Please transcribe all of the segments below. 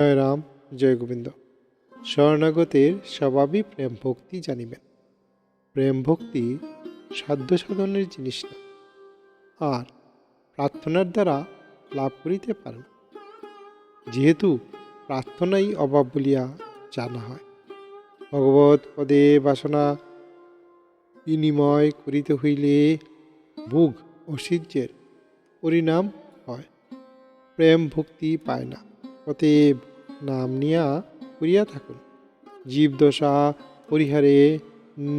জয় রাম, জয় গোবিন্দ। শরণাগতের স্বভাবই প্রেম ভক্তি জানিবেন। প্রেম ভক্তি সাধ্য সাধনের জিনিস না, আর প্রার্থনার দ্বারা লাভ করিতে পারে না, যেহেতু প্রার্থনাই অভাব বলিয়া জানা হয়। ভগবত পদে বাসনা বিনিময় করিতে হইলে ভোগ ঐশ্বর্যের পরিণাম হয়, প্রেম ভক্তি পায় না। অতএব নাম নিয়া করিয়া থাকুন। জীবদশা পরিহারে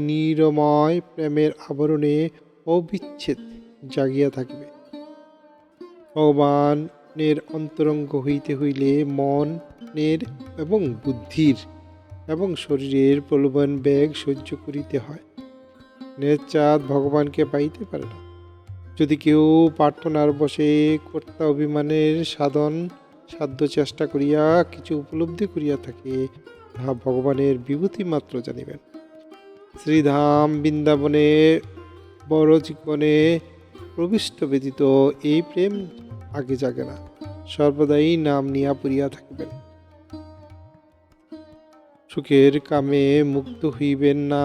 নিরময় প্রেমের আবরণে অবিচ্ছেদ জাগিয়া থাকিবে। ভগবানের অন্তরঙ্গ হইতে হইলে মনের এবং বুদ্ধির এবং শরীরের প্রলোভন বেগ সহ্য করিতে হয়। নির্চাঁদ ভগবানকে পাইতে পারে না। যদি কেউ প্রার্থনার বসে কর্তা অভিমানের সাধ্য চেষ্টা করিয়া কিছু উপলব্ধি করিয়া থাকে, তাহা ভগবানের বিভূতি মাত্র জানিবেন। শ্রীধাম বৃন্দাবনে বড়জীবনে প্রবিষ্ট ব্যতীত এই প্রেম আগে জাগে না। সর্বদাই নাম নিয়া পড়িয়া থাকিবেন। সুখের কামে মুক্ত হইবেন না,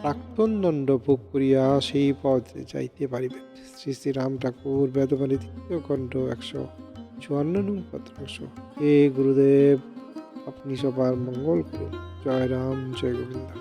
প্রাক্তন দণ্ড ভোগ করিয়া সেই পথে যাইতে পারিবেন। শ্রী শ্রী রাম ঠাকুর বেদবাণী ৩য় খণ্ড ১৫৪ নং পত্রাংশ। হে গুরুদেব, আপনি সবার মঙ্গল করুন। জয় রাম, জয় গোবিন্দ।